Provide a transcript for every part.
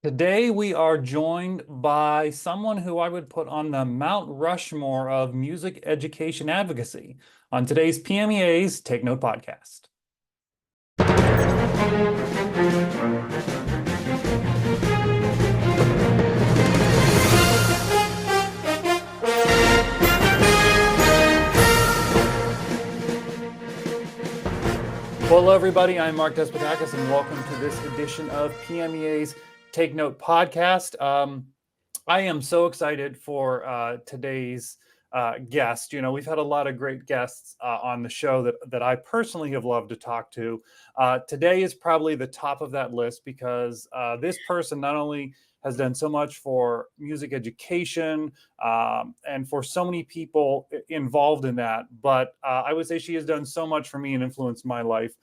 Today, we are joined by someone who I would put on the Mount Rushmore of music education advocacy on today's PMEA's Take Note podcast. Well, hello, everybody. I'm Mark Despotakis, and welcome to this edition of PMEA's Take Note podcast. I am so excited for today's guest. You know, we've had a lot of great guests on the show that I personally have loved to talk to. Today is probably the top of that list because this person not only has done so much for music education and for so many people involved in that, but I would say she has done so much for me and influenced my life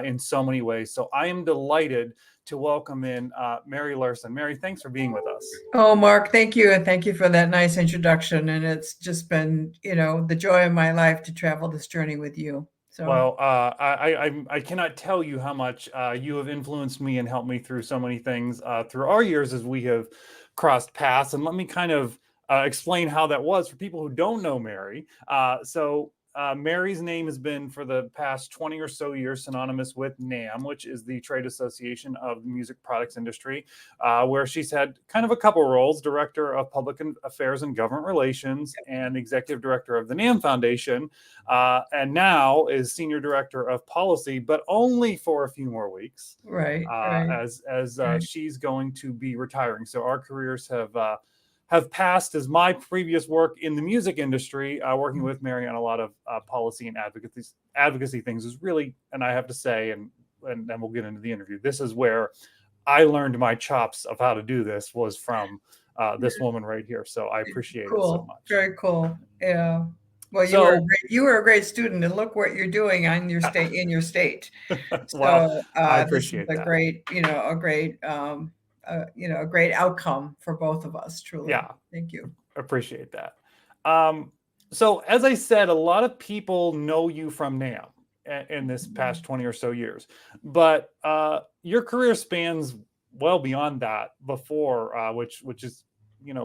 in so many ways. So I am delighted to welcome in Mary Luehrsen. Mary, thanks for being with us. Oh, Mark, thank you. And thank you for that nice introduction. And it's just been, the joy of my life to travel this journey with you. So, Well, I cannot tell you how much you have influenced me and helped me through so many things through our years as we have crossed paths. And let me kind of explain how that was for people who don't know Mary. Mary's name has been for the past 20 or so years synonymous with NAMM, which is the trade association of the music products industry, where she's had kind of a couple roles: director of public affairs and government relations and executive director of the NAMM Foundation, and now is senior director of policy, but only for a few more weeks, right, as right. she's going to be retiring. So our careers have passed as my previous work in the music industry, working with Mary on a lot of policy and advocacy things is really, and I have to say, and then we'll get into the interview, this is where I learned my chops of how to do this was from this woman right here. So I appreciate it so Cool. much. Very cool. Yeah. Well, So, you were a great student, and look what you're doing on your state in your state. well, So I this is appreciate a that. great, a great outcome for both of us. Truly, Yeah, thank you. appreciate that. Um, so, as I said, a lot of people know you from NAMM in this past 20 or so years, but your career spans well beyond that before, which is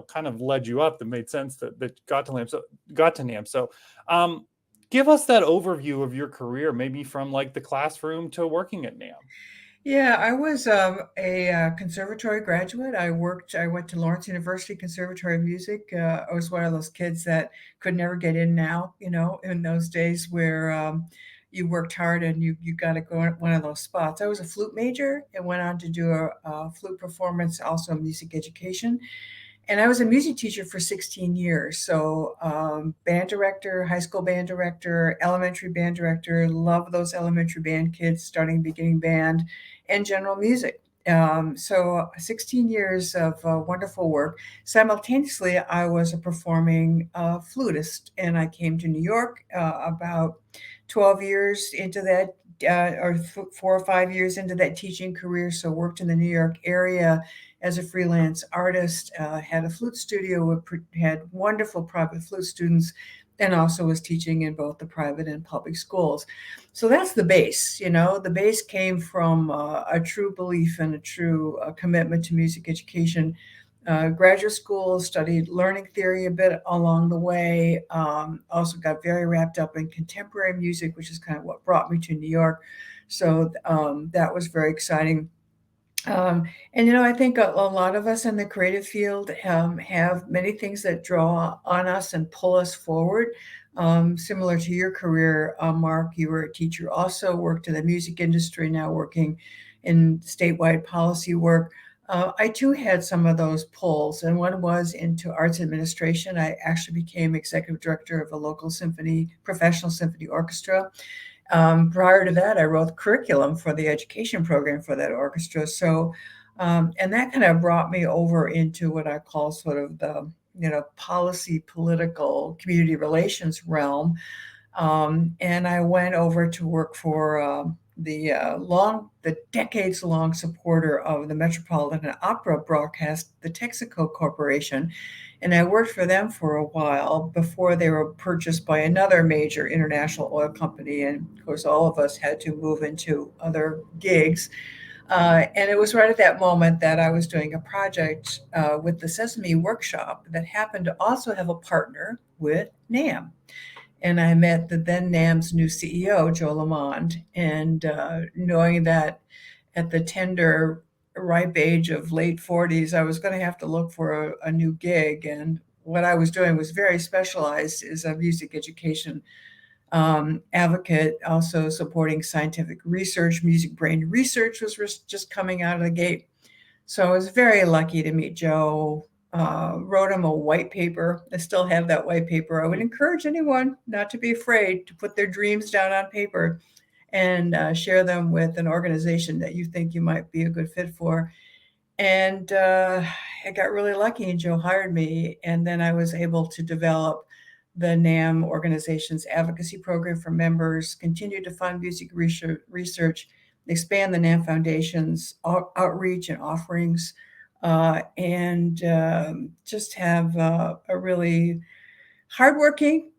kind of led you up that made sense that got to NAMM. So, give us that overview of your career, maybe from like the classroom to working at NAMM. Yeah, I was a conservatory graduate. I went to Lawrence University Conservatory of Music. I was one of those kids that could never get in now, in those days where you worked hard and you got to go in one of those spots. I was a flute major and went on to do a flute performance, also music education. And I was a music teacher for 16 years. So, band director, high school band director, elementary band director, love those elementary band kids, starting beginning band, and general music. So, 16 years of wonderful work. Simultaneously, I was a performing flutist, and I came to New York about 12 years into that, or 4 or 5 years into that teaching career. So, worked in the New York area as a freelance artist, had a flute studio, had wonderful private flute students, and also was teaching in both the private and public schools. So that's the base. The base came from a true belief and a true commitment to music education. Graduate school, studied learning theory a bit along the way. Also got very wrapped up in contemporary music, which is kind of what brought me to New York. So that was very exciting. And I think a lot of us in the creative field have many things that draw on us and pull us forward. Similar to your career, Mark, you were a teacher, also worked in the music industry, now working in statewide policy work. I too had some of those pulls, and one was into arts administration. I actually became executive director of a local professional symphony orchestra. Prior to that, I wrote the curriculum for the education program for that orchestra. So, and that kind of brought me over into what I call sort of the, policy, political, community relations realm. And I went over to work for the decades long supporter of the Metropolitan Opera broadcast, the Texaco Corporation. And I worked for them for a while before they were purchased by another major international oil company. And of course, all of us had to move into other gigs. And it was right at that moment that I was doing a project with the Sesame Workshop that happened to also have a partner with NAMM. And I met the then NAMM's new CEO, Joe Lamond, and knowing that at the tender, ripe age of late 40s, I was going to have to look for a new gig. And what I was doing was very specialized as a music education advocate, also supporting scientific research. Music brain research was just coming out of the gate. So I was very lucky to meet Joe. Wrote him a white paper. I still have that white paper. I would encourage anyone not to be afraid to put their dreams down on paper and share them with an organization that you think you might be a good fit for. And I got really lucky, and Joe hired me. And then I was able to develop the NAMM organization's advocacy program for members, continue to fund music research, expand the NAMM Foundation's outreach and offerings, and just have a really hardworking,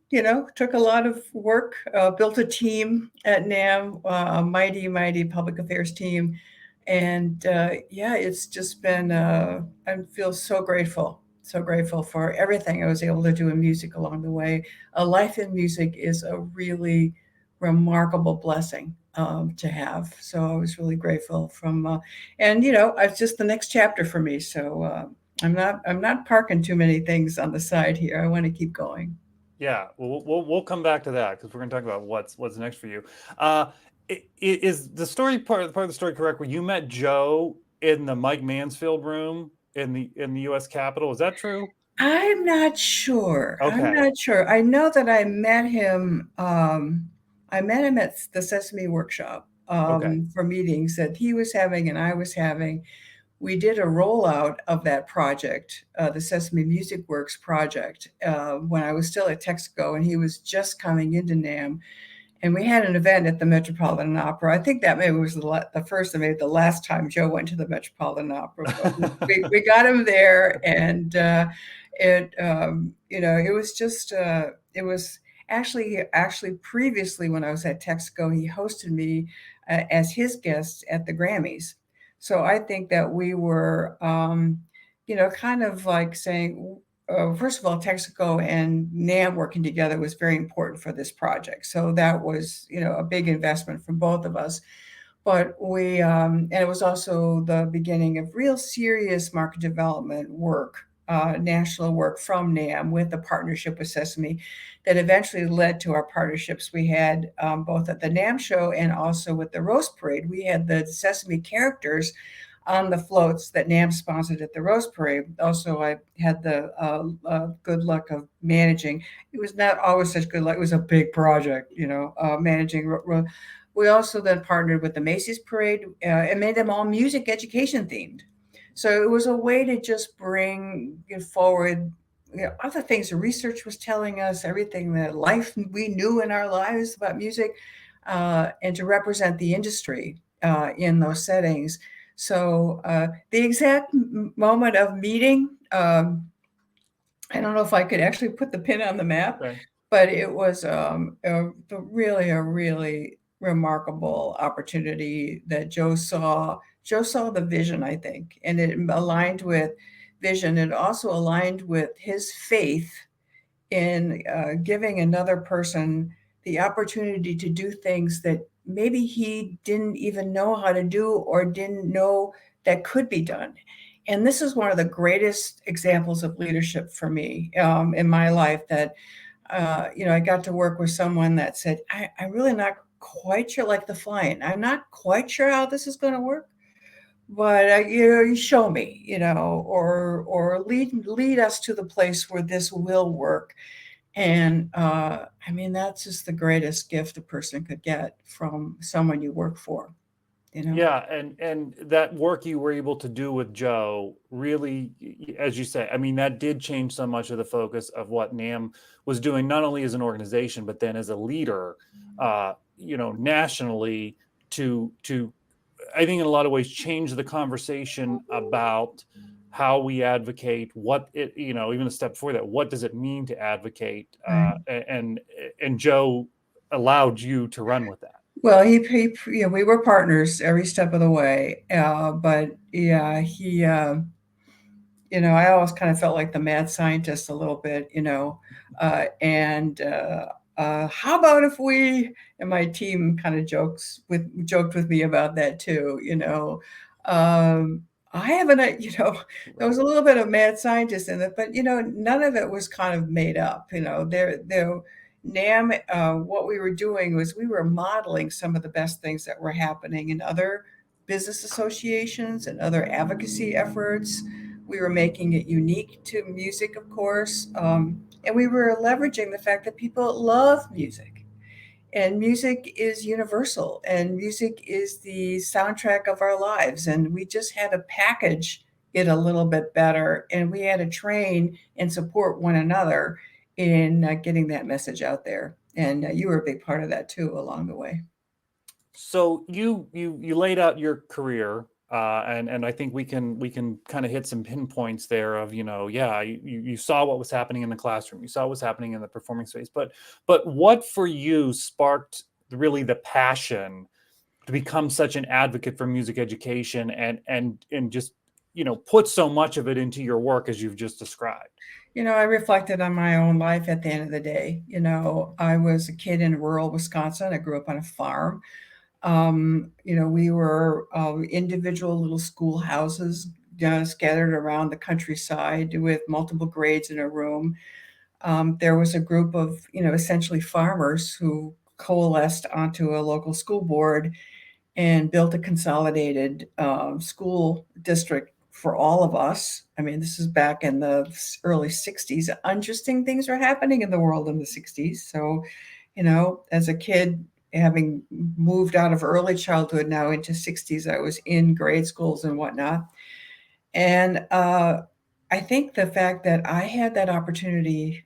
took a lot of work, built a team at NAMM, a mighty, mighty public affairs team. And yeah, it's just been, I feel so grateful for everything I was able to do in music along the way. A life in music is a really remarkable blessing to have. So I was really grateful and it's just the next chapter for me. So I'm not parking too many things on the side here. I want to keep going. Yeah, well, we'll come back to that because we're going to talk about what's next for you. Uh, is the story part of the story correct? Where you met Joe in the Mike Mansfield room in the U.S. Capitol? Is that true? I'm not sure. I'm Okay, not sure. I know that I met him. I met him at the Sesame Workshop okay, for meetings that he was having and I was having. We did a rollout of that project, the Sesame Music Works project, when I was still at Texaco, and he was just coming into NAMM. And we had an event at the Metropolitan Opera. I think that maybe was the first and maybe the last time Joe went to the Metropolitan Opera. But we got him there, and it was just it was actually previously when I was at Texaco, he hosted me as his guest at the Grammys. So I think that we were, kind of like saying, first of all, Texaco and NAMM working together was very important for this project. So that was, a big investment from both of us. But and it was also the beginning of real serious market development work, national work from NAMM with a partnership with Sesame that eventually led to our partnerships we had both at the NAMM show and also with the Rose Parade. We had the Sesame characters on the floats that NAMM sponsored at the Rose Parade. Also, I had the good luck of managing. It was not always such good luck. It was a big project, managing. We also then partnered with the Macy's Parade and made them all music education themed. So it was a way to just bring forward other things the research was telling us, everything that life we knew in our lives about music, and to represent the industry in those settings. So the exact moment of meeting, I don't know if I could actually put the pin on the map, okay. but it was a really remarkable opportunity that Joe saw. Joe saw the vision, I think, and it aligned with vision. It also aligned with his faith in giving another person the opportunity to do things that maybe he didn't even know how to do or didn't know that could be done. And this is one of the greatest examples of leadership for me in my life that, I got to work with someone that said, I'm really not quite sure, like the flying, I'm not quite sure how this is going to work, but you show me, or lead us to the place where this will work. And I mean, that's just the greatest gift a person could get from someone you work for. Yeah, and that work you were able to do with Joe really, as you say, I mean, that did change so much of the focus of what NAMM was doing, not only as an organization, but then as a leader, nationally to I think in a lot of ways change the conversation about how we advocate, what it, even a step before that, what does it mean to advocate? Right. And Joe allowed you to run with that. Well, we were partners every step of the way. But yeah, I always kind of felt like the mad scientist a little bit, and how about if we, and my team kind of joked with me about that too, um, I haven't, there was Right. a little bit of mad scientist in it, but none of it was kind of made up, there. NAMM, what we were doing was we were modeling some of the best things that were happening in other business associations and other advocacy efforts. We were making it unique to music, of course, and we were leveraging the fact that people love music. And music is universal, and music is the soundtrack of our lives. And we just had to package it a little bit better, and we had to train and support one another in getting that message out there. And you were a big part of that too along the way. So you laid out your career, and I think we can kind of hit some pinpoints there of, yeah, you saw what was happening in the classroom, you saw what was happening in the performing space, but what for you sparked really the passion to become such an advocate for music education and just put so much of it into your work as you've just described? I reflected on my own life at the end of the day. I was a kid in rural Wisconsin. I grew up on a farm. We were individual little schoolhouses scattered around the countryside with multiple grades in a room. There was a group of, essentially farmers who coalesced onto a local school board and built a consolidated school district for all of us. I mean, this is back in the early 60s. Interesting things were happening in the world in the 60s. So, as a kid, having moved out of early childhood now into 60s, I was in grade schools and whatnot. And I think the fact that I had that opportunity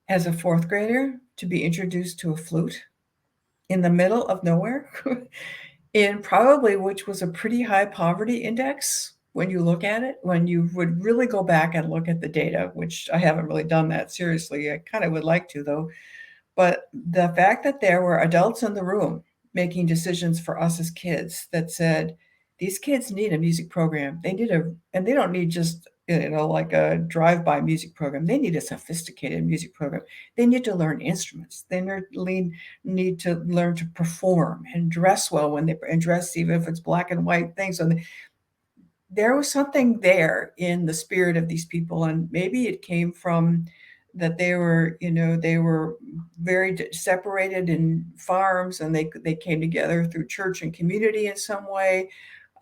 as a fourth grader to be introduced to a flute in the middle of nowhere, in probably which was a pretty high poverty index when you look at it, when you would really go back and look at the data, which I haven't really done that seriously. I kind of would like to, though. But the fact that there were adults in the room making decisions for us as kids that said, these kids need a music program. And they don't need just, like a drive-by music program. They need a sophisticated music program. They need to learn instruments. Need to learn to perform and dress well and dress, even if it's black and white things. And there was something there in the spirit of these people, and maybe it came from that they were very separated in farms, and they came together through church and community in some way.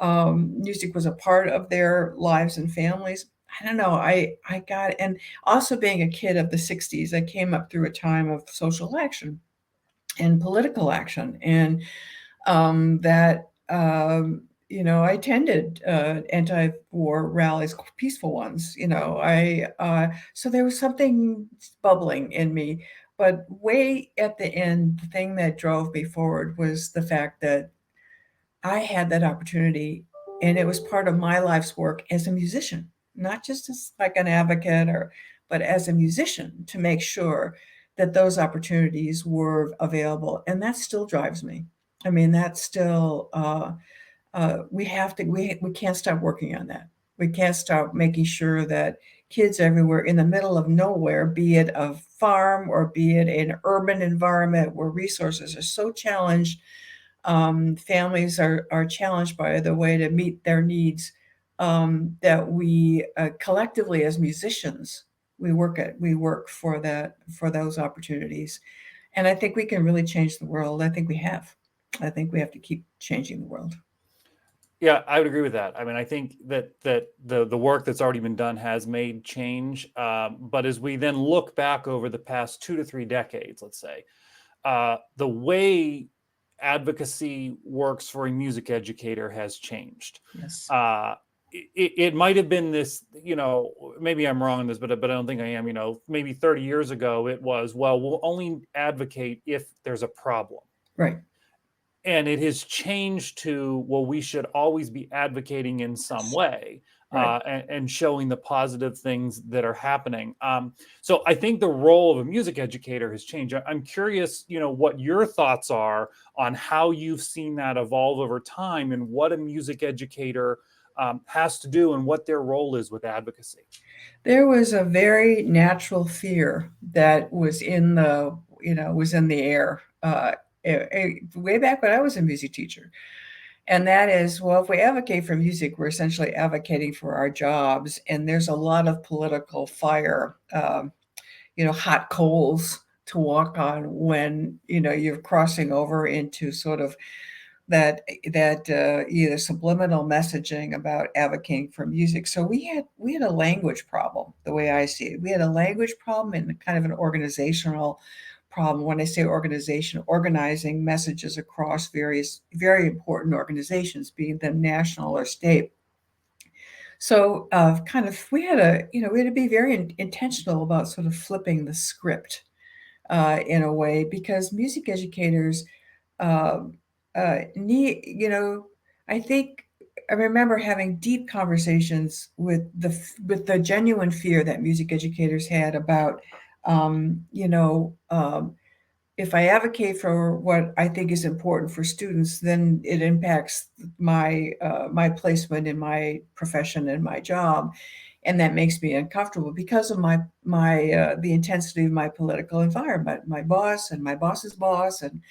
Music was a part of their lives and families. I don't know. I got, and also being a kid of the 60s, I came up through a time of social action and political action, and that I attended anti-war rallies, peaceful ones. I So there was something bubbling in me. But way at the end, the thing that drove me forward was the fact that I had that opportunity, and it was part of my life's work as a musician, not just as like an advocate, but as a musician, to make sure that those opportunities were available, and that still drives me. I mean, that's still we can't stop working on that. We can't stop making sure that kids everywhere in the middle of nowhere, be it a farm or be it an urban environment where resources are so challenged, families are challenged by the way to meet their needs, that we collectively as musicians we work for for those opportunities. And I think we can really change the world. I think we have to keep changing the world. Yeah, I would agree with that. I mean, I think that the work that's already been done has made change. But as we then look back over the past 2 to 3 decades, let's say, the way advocacy works for a music educator has changed. Yes. It might have been this, maybe I'm wrong on this, but I don't think I am. Maybe 30 years ago, it was, well, we'll only advocate if there's a problem. Right. And it has changed to, well, we should always be advocating in some way. Right. and showing the positive things that are happening. So I think the role of a music educator has changed. I'm curious, what your thoughts are on how you've seen that evolve over time and what a music educator has to do and what their role is with advocacy. There was a very natural fear that was in the air, way back when I was a music teacher. And that is, well, if we advocate for music, we're essentially advocating for our jobs. And there's a lot of political fire, hot coals to walk on when, you're crossing over into sort of that either subliminal messaging about advocating for music. So we had a language problem, the way I see it. We had a language problem and kind of an organizational problem. When I say organization, organizing messages across various very important organizations, being them national or state. So kind of we had to be very intentional about sort of flipping the script in a way, because music educators um, need, I think I remember having deep conversations with the genuine fear that music educators had about, if I advocate for what I think is important for students, then it impacts my placement in my profession and my job, and that makes me uncomfortable because of my the intensity of my political environment, my boss and my boss's boss, and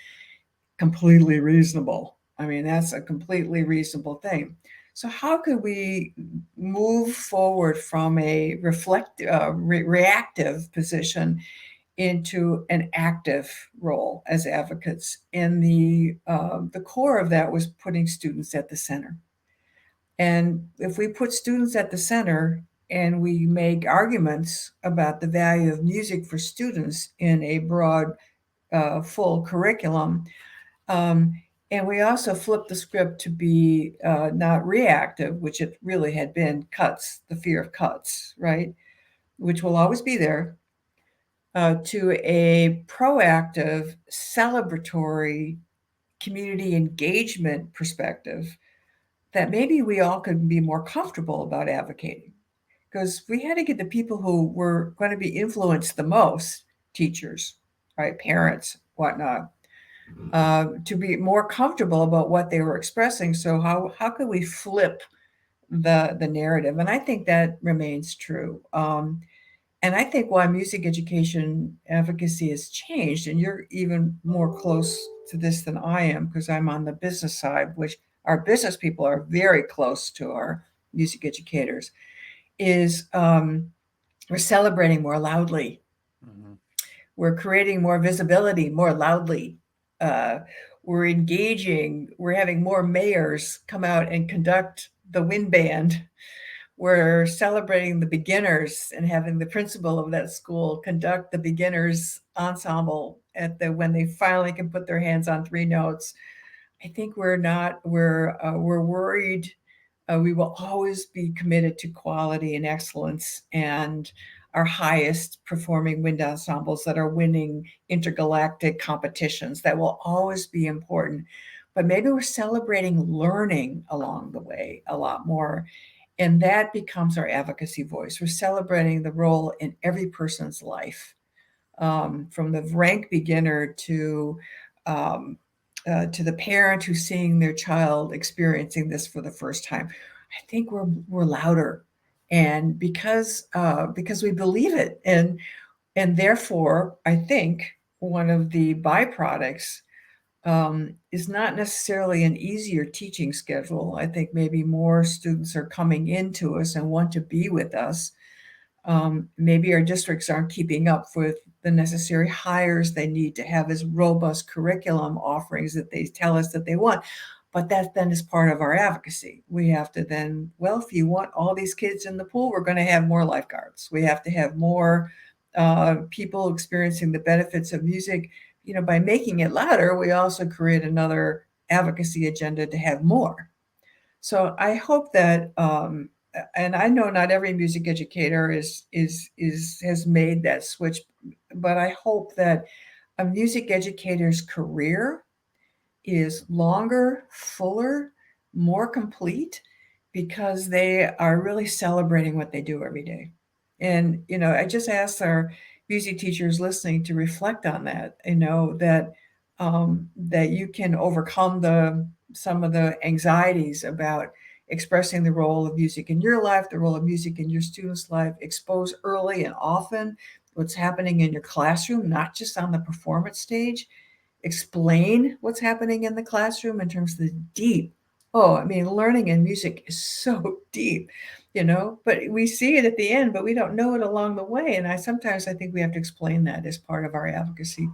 completely reasonable. I mean, that's a completely reasonable thing. So how could we move forward from a reactive position into an active role as advocates? And the core of that was putting students at the center. And if we put students at the center and we make arguments about the value of music for students in a broad, full curriculum, um, and we also flipped the script to be not reactive, which it really had been cuts, the fear of cuts, right? Which will always be there, to a proactive, celebratory, community engagement perspective, that maybe we all could be more comfortable about advocating. Because we had to get the people who were going to be influenced the most, teachers, right, parents, whatnot, to be more comfortable about what they were expressing. So how could we flip the narrative? And I think that remains true. And I think why music education advocacy has changed, and you're even more close to this than I am because I'm on the business side, which our business people are very close to our music educators, is we're celebrating more loudly. Mm-hmm. We're creating more visibility more loudly. Uh, we're engaging. We're having more mayors come out and conduct the wind band. We're celebrating the beginners and having the principal of that school conduct the beginners ensemble when they finally can put their hands on three notes. I think we're worried. We will always be committed to quality and excellence, and our highest performing wind ensembles that are winning intergalactic competitions. That will always be important. But maybe we're celebrating learning along the way a lot more. And that becomes our advocacy voice. We're celebrating the role in every person's life, from the rank beginner to the parent who's seeing their child experiencing this for the first time. I think we're louder, and because we believe it, and therefore I think one of the byproducts is not necessarily an easier teaching schedule. I think maybe more students are coming into us and want to be with us. Maybe our districts aren't keeping up with the necessary hires they need to have as robust curriculum offerings that they tell us that they want. But that then is part of our advocacy. We have to then, well, if you want all these kids in the pool, we're going to have more lifeguards. We have to have more people experiencing the benefits of music. By making it louder, we also create another advocacy agenda to have more. So I hope that, and I know not every music educator is has made that switch, but I hope that a music educator's career is longer, fuller, more complete, because they are really celebrating what they do every day. And, I just asked our music teachers listening to reflect on that, that you can overcome some of the anxieties about expressing the role of music in your life, the role of music in your students' life, expose early and often what's happening in your classroom, not just on the performance stage, explain what's happening in the classroom in terms of the deep. Oh, I mean, learning in music is so deep, but we see it at the end, but we don't know it along the way. And I think we have to explain that as part of our advocacy.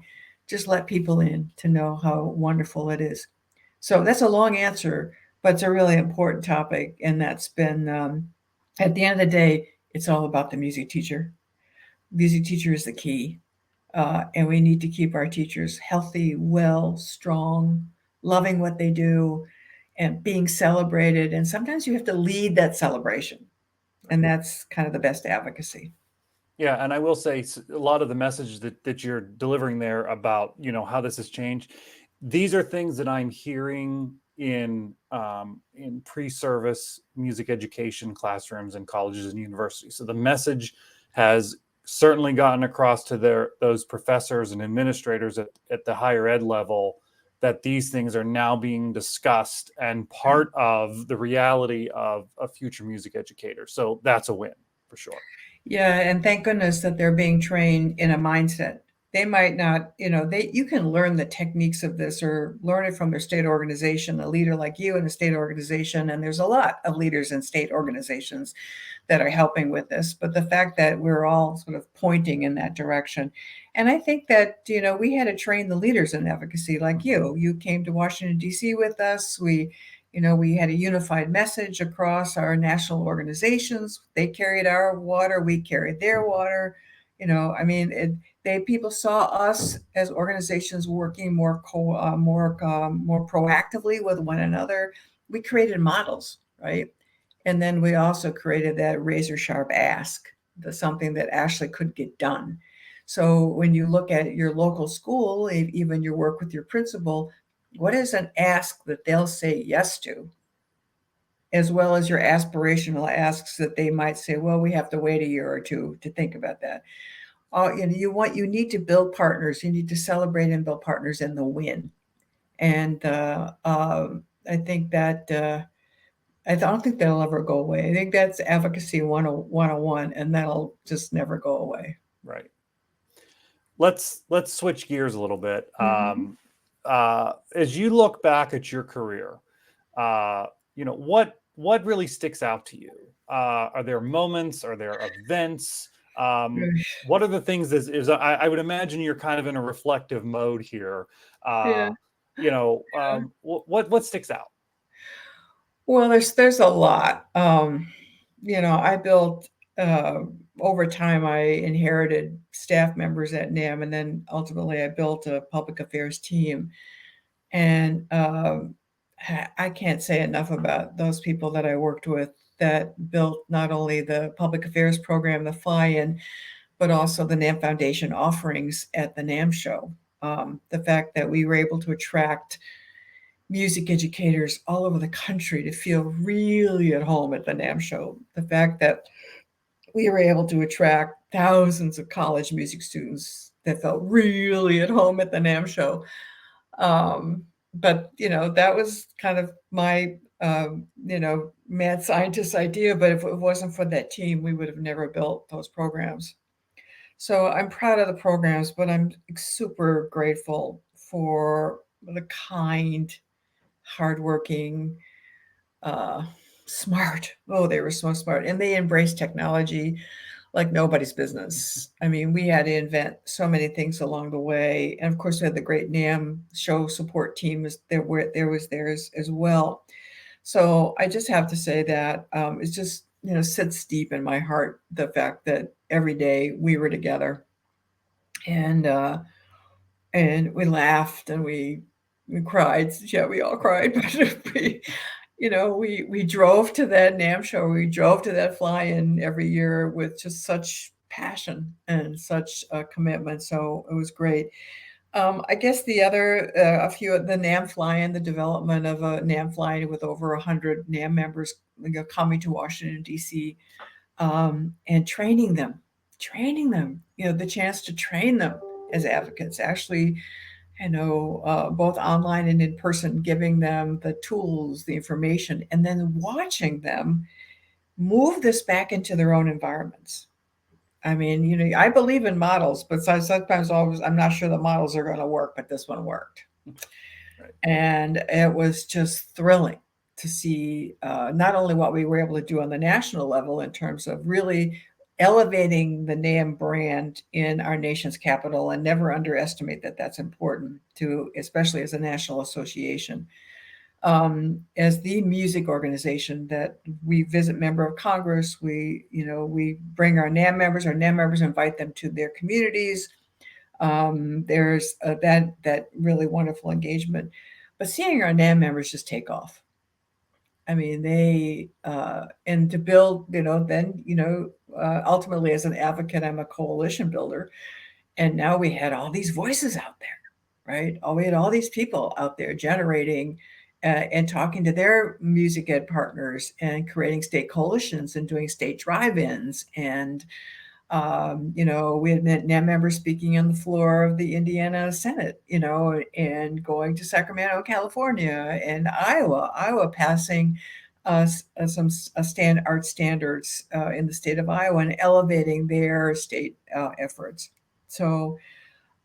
Just let people in to know how wonderful it is. So that's a long answer, but it's a really important topic. And that's been, at the end of the day, it's all about the music teacher. Music teacher is the key, and we need to keep our teachers healthy, well, strong, loving what they do, and being celebrated. And sometimes you have to lead that celebration, and that's kind of the best advocacy. Yeah, and I will say a lot of the messages that you're delivering there about how this has changed. These are things that I'm hearing in pre-service music education classrooms in colleges and universities. So the message has certainly gotten across to those professors and administrators at the higher ed level that these things are now being discussed and part of the reality of a future music educator. So that's a win for sure. Yeah, and thank goodness that they're being trained in a mindset. They might not, you can learn the techniques of this or learn it from their state organization, a leader like you in a state organization. And there's a lot of leaders in state organizations that are helping with this. But the fact that we're all sort of pointing in that direction. And I think that, we had to train the leaders in advocacy like you. You came to Washington, D.C. with us. We had a unified message across our national organizations. They carried our water, we carried their water. I mean, people saw us as organizations working more proactively with one another. We created models, right? And then we also created that razor sharp ask, something that actually could get done. So when you look at your local school, even your work with your principal, what is an ask that they'll say yes to, as well as your aspirational asks that they might say, well, we have to wait a year or two to think about that. You need to build partners. You need to celebrate and build partners in the win. And I think that I don't think that'll ever go away. I think that's advocacy 101, and that'll just never go away. Right. Let's switch gears a little bit. Mm-hmm. As you look back at your career, what really sticks out to you? Are there moments? Are there events? What are the things that I would imagine you're kind of in a reflective mode here. Yeah. What sticks out? Well, there's a lot. I built uh, over time. I inherited staff members at NAMM, and then ultimately I built a public affairs team. And I can't say enough about those people that I worked with that built not only the public affairs program, the fly-in, but also the NAMM Foundation offerings at the NAMM show. The fact that we were able to attract music educators all over the country to feel really at home at the NAMM show. The fact that we were able to attract thousands of college music students that felt really at home at the NAMM show. Um, but that was kind of my mad scientist idea. But if it wasn't for that team, we would have never built those programs. So I'm proud of the programs, but I'm super grateful for the kind, hardworking, uh, smart. Oh, they were so smart, and they embraced technology like nobody's business. I mean, we had to invent so many things along the way, and of course, we had the great NAMM show support team. There was theirs as well. So I just have to say that it's just sits deep in my heart the fact that every day we were together, and we laughed and we cried. Yeah, we all cried, but we drove to that NAMM show. We drove to that fly-in every year with just such passion and such a commitment. So it was great. I guess the other, a few of the NAMM fly-in, the development of a NAMM fly-in with over 100 NAMM members coming to Washington, D.C., and training them, the chance to train them as advocates, actually, both online and in person, giving them the tools, the information, and then watching them move this back into their own environments. I mean, I believe in models, but sometimes always I'm not sure the models are going to work, but this one worked. Right. And it was just thrilling to see not only what we were able to do on the national level in terms of really elevating the NAMM brand in our nation's capital, and never underestimate that that's important to, especially as a national association. As the music organization that we visit member of Congress, we bring our NAMM members invite them to their communities. There's that really wonderful engagement, but seeing our NAMM members just take off. I mean, they and to build, ultimately as an advocate, I'm a coalition builder, and now we had all these voices out there, right? We had all these people out there generating and talking to their music ed partners and creating state coalitions and doing state drive-ins. And we had NAMM members speaking on the floor of the Indiana Senate, and going to Sacramento, California, and Iowa passing some art standards in the state of Iowa and elevating their state efforts. So,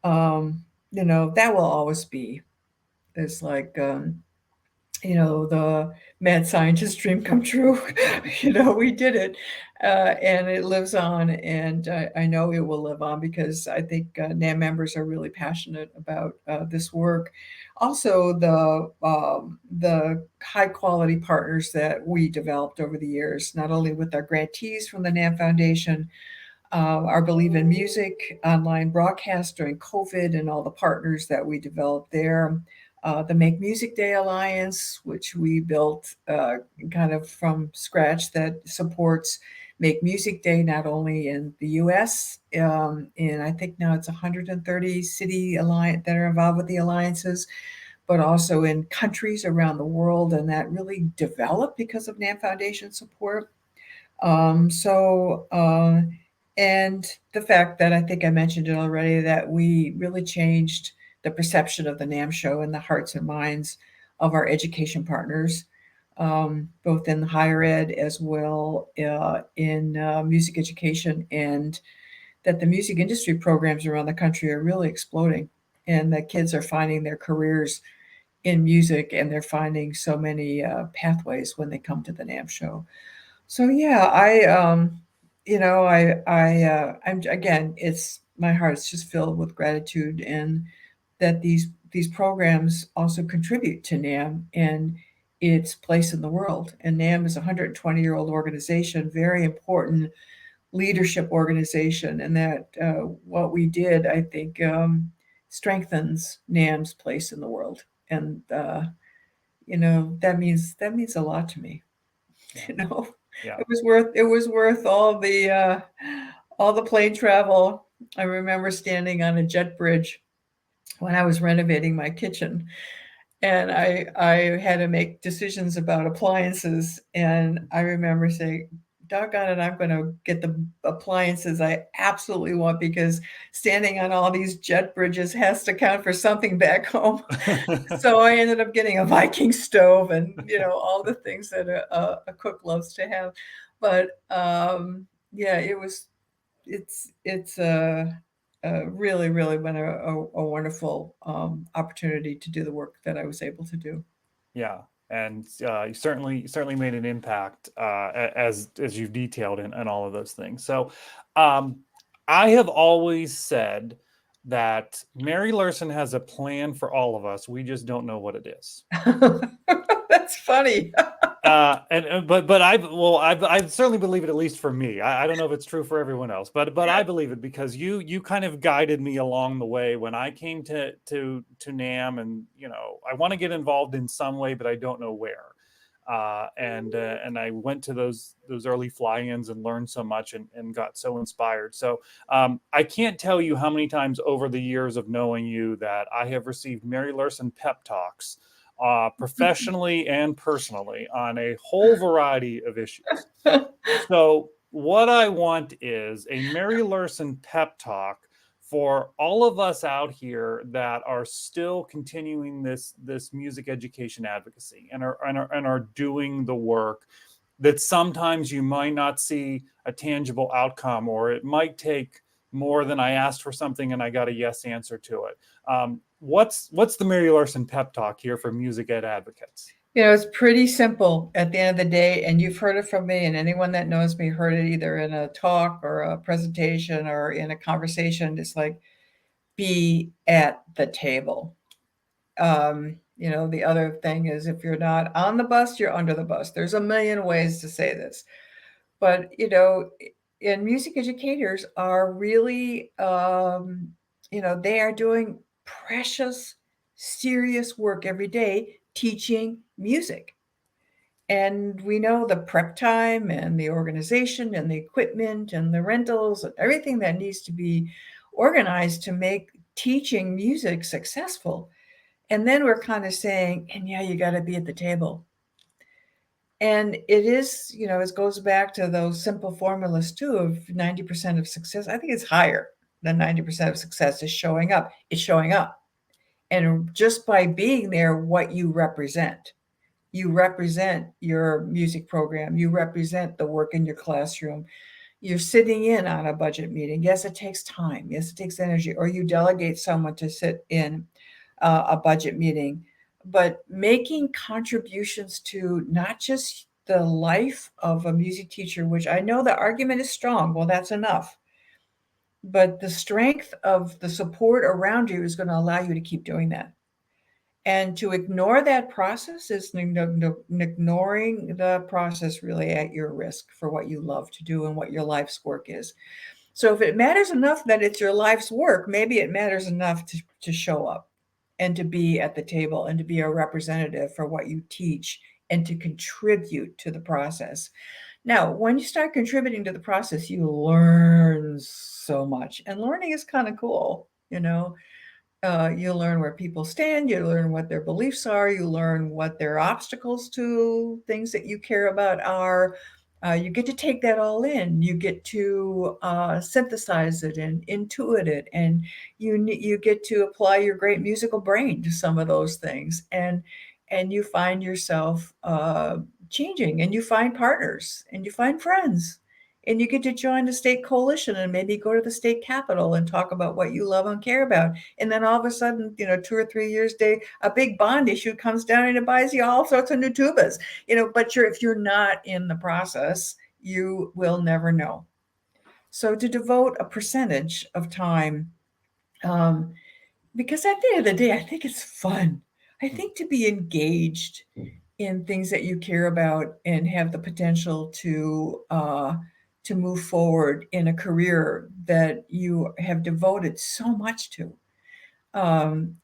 that will always be. It's like, the mad scientist dream come true. We did it, and it lives on, and I know it will live on because I think NAMM members are really passionate about this work. Also, the high quality partners that we developed over the years, not only with our grantees from the NAMM Foundation, our Believe in Music online broadcast during COVID, and all the partners that we developed there. The Make Music Day Alliance, which we built kind of from scratch, that supports Make Music Day not only in the U.S., and I think now it's 130 city alliance that are involved with the alliances, but also in countries around the world, and that really developed because of NAMM Foundation support. And the fact that I think I mentioned it already, that we really changed the perception of the NAMM show in the hearts and minds of our education partners, both in higher ed as well in music education, and that the music industry programs around the country are really exploding, and that kids are finding their careers in music, and they're finding so many pathways when they come to the NAMM show. So yeah, I'm again, it's my heart's just filled with gratitude, and that these programs also contribute to NAMM and its place in the world. And NAMM is a 120-year-old organization, very important leadership organization, and that what we did, I think, strengthens NAMM's place in the world. And that means a lot to me. Yeah. Yeah. It was worth all the plane travel. I remember standing on a jet bridge when I was renovating my kitchen, and I had to make decisions about appliances, and I remember saying, doggone it, I'm going to get the appliances I absolutely want, because standing on all these jet bridges has to count for something back home. So I ended up getting a Viking stove, and all the things that a cook loves to have. But yeah, it's really, really been a wonderful opportunity to do the work that I was able to do. Yeah, and you certainly made an impact as you've detailed in all of those things. So I have always said that Mary Luehrsen has a plan for all of us. We just don't know what it is. That's funny. But I certainly believe it, at least for me. I don't know if it's true for everyone else, but I believe it, because you kind of guided me along the way when I came to NAMM, and I want to get involved in some way, but I don't know where. And I went to those early fly-ins and learned so much, and got so inspired. So I can't tell you how many times over the years of knowing you that I have received Mary Luehrsen pep talks professionally and personally, on a whole variety of issues. So, what I want is a Mary Luehrsen pep talk for all of us out here that are still continuing this music education advocacy and are doing the work that sometimes you might not see a tangible outcome, or it might take more than I asked for something and I got a yes answer to it. What's the Mary Luehrsen pep talk here for music ed advocates? It's pretty simple at the end of the day, and you've heard it from me, and anyone that knows me heard it either in a talk or a presentation or in a conversation. It's like, be at the table. The other thing is, if you're not on the bus, you're under the bus. There's a million ways to say this, but and music educators are really, they are doing precious, serious work every day teaching music. And we know the prep time and the organization and the equipment and the rentals and everything that needs to be organized to make teaching music successful. And then we're kind of saying, and yeah, you got to be at the table. And it is, it goes back to those simple formulas too of 90% of success. I think it's higher than 90% of success is showing up. It's showing up. And just by being there, what you represent. You represent your music program. You represent the work in your classroom. You're sitting in on a budget meeting. Yes, it takes time. Yes, it takes energy. Or you delegate someone to sit in a budget meeting. But making contributions to not just the life of a music teacher, which I know the argument is strong. Well, that's enough. But the strength of the support around you is going to allow you to keep doing that. And to ignore that process is ignoring the process really at your risk for what you love to do and what your life's work is. So if it matters enough that it's your life's work, maybe it matters enough to show up and to be at the table and to be a representative for what you teach and to contribute to the process. Now, when you start contributing to the process, you learn so much. And learning is kind of cool, you learn where people stand, you learn what their beliefs are, you learn what their obstacles to things that you care about are. You get to take that all in. You get to synthesize it and intuit it, and you get to apply your great musical brain to some of those things, and you find yourself changing, and you find partners, and you find friends, and you get to join the state coalition and maybe go to the state capitol and talk about what you love and care about. And then all of a sudden, 2 or 3 years a big bond issue comes down and it buys you all sorts of new tubas, but if you're not in the process, you will never know. So to devote a percentage of time, because at the end of the day, I think it's fun. I think to be engaged in things that you care about and have the potential to move forward in a career that you have devoted so much to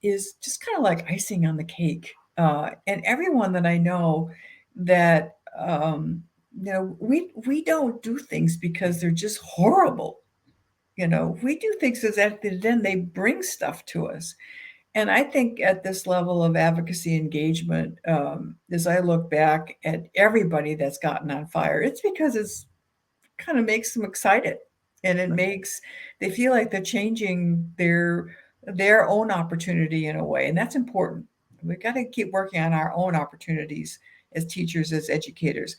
is just kind of like icing on the cake. And everyone that I know that we don't do things because they're just horrible. We do things because at the end they bring stuff to us. And I think at this level of advocacy engagement, as I look back at everybody that's gotten on fire, it's because it's kind of makes them excited, and it makes they feel like they're changing their own opportunity in a way, and that's important. We've got to keep working on our own opportunities as teachers, as educators.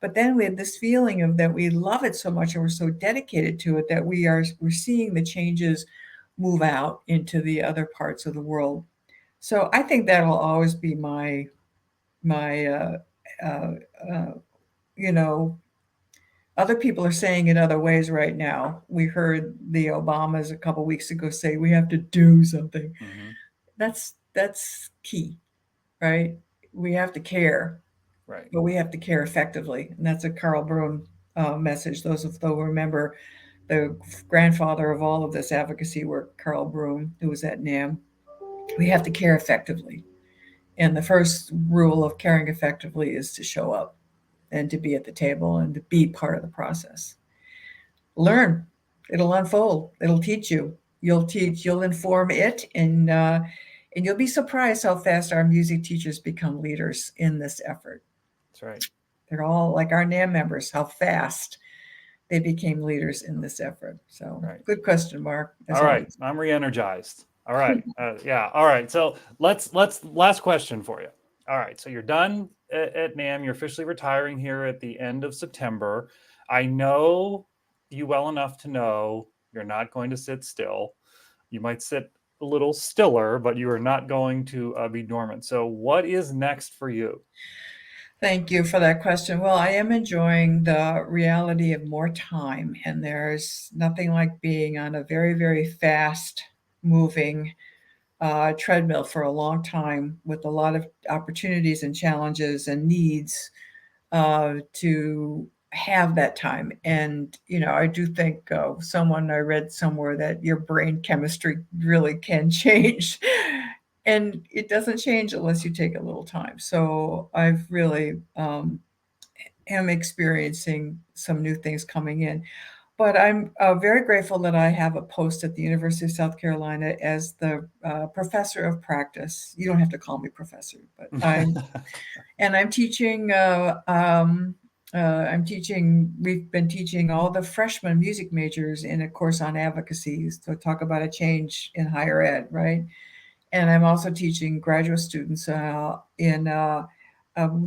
But then we have this feeling of that we love it so much and we're so dedicated to it that we're seeing the changes move out into the other parts of the world. So I think that'll always be my uh, uh, you know other people are saying it other ways right now. We heard the Obamas a couple weeks ago say we have to do something. Mm-hmm. That's key, right? We have to care, right? But we have to care effectively, and that's a Carl Broom message. Those of those who remember the grandfather of all of this advocacy work, Carl Broom, who was at NAMM. We have to care effectively, and the first rule of caring effectively is to show up and to be at the table and to be part of the process. Learn. It'll unfold. It'll teach you. You'll teach. You'll inform it, and And you'll be surprised how fast our music teachers become leaders in this effort. That's right. They're all like our NAMM members, how fast they became leaders in this effort. So Right. good question, Mark. All right. I'm re-energized. All right. Yeah. All right. So let's last question for you. All right. So you're done at NAMM. You're officially retiring here at the end of September. I know you well enough to know you're not going to sit still. You might sit a little stiller, but you are not going to be dormant. So what is next for you? Thank you for that question. Well, I am enjoying the reality of more time, and there's nothing like being on a very, very fast moving treadmill for a long time with a lot of opportunities and challenges and needs to have that time. And, I do think I read somewhere that your brain chemistry really can change. And it doesn't change unless you take a little time. So I've really am experiencing some new things coming in. But I'm very grateful that I have a post at the University of South Carolina as the professor of practice. You don't have to call me professor, but I'm teaching. I'm teaching. We've been teaching all the freshman music majors in a course on advocacy. So talk about a change in higher ed, right? And I'm also teaching graduate students in the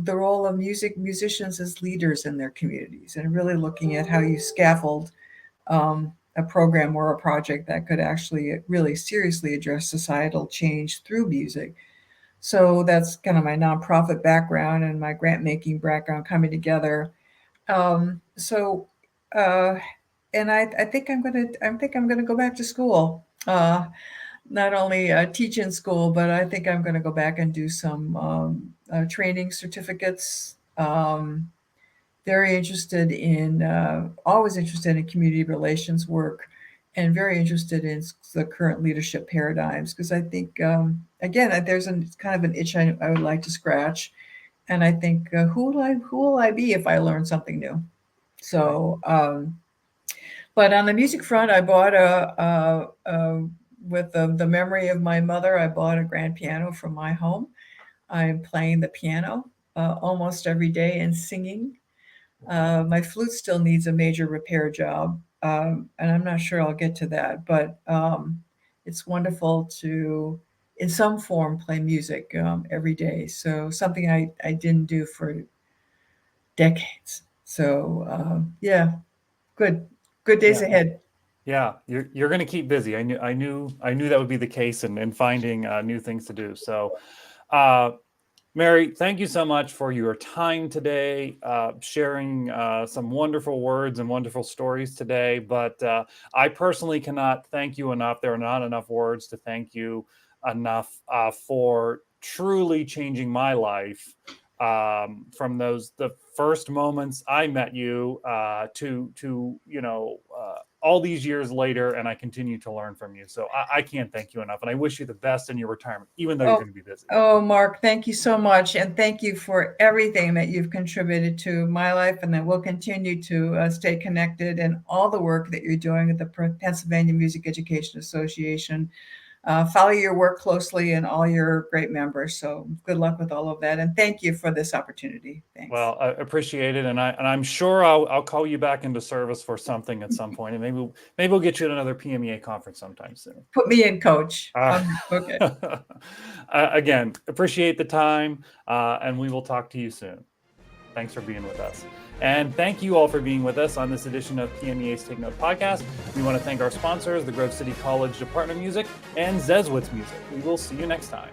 role of musicians as leaders in their communities, and really looking at how you scaffold a program or a project that could actually really seriously address societal change through music. So that's kind of my nonprofit background and my grant making background coming together. So, and I think I'm gonna go back to school. Not only teach in school, but I think I'm going to go back and do some training certificates. Very interested in, always interested in community relations work, and very interested in the current leadership paradigms, because I think, again, there's kind of an itch I would like to scratch. And I think, who will I be if I learn something new? So, but on the music front, I bought with the memory of my mother, I bought a grand piano from my home. I'm playing the piano almost every day and singing. My flute still needs a major repair job, and I'm not sure I'll get to that, but it's wonderful to, in some form, play music every day. So something I didn't do for decades. So yeah, good days ahead. Yeah, you're going to keep busy. I knew that would be the case, and finding new things to do. So, Mary, thank you so much for your time today, sharing some wonderful words and wonderful stories today. But I personally cannot thank you enough. There are not enough words to thank you enough for truly changing my life. From the first moments I met you to all these years later, and I continue to learn from you. So I can't thank you enough, and I wish you the best in your retirement, even though you're going to be busy. Oh, Mark, thank you so much, and thank you for everything that you've contributed to my life, and that we'll continue to stay connected, and all the work that you're doing at the Pennsylvania Music Education Association. Follow your work closely and all your great members. So good luck with all of that, and thank you for this opportunity. Thanks. Well, I appreciate it, and I'm sure I'll call you back into service for something at some point, and maybe we'll get you at another PMEA conference sometime soon. Put me in, coach. Okay. Again, appreciate the time, and we will talk to you soon. Thanks for being with us. And thank you all for being with us on this edition of PMEA's Take Note podcast. We want to thank our sponsors, the Grove City College Department of Music and Zezwitz Music. We will see you next time.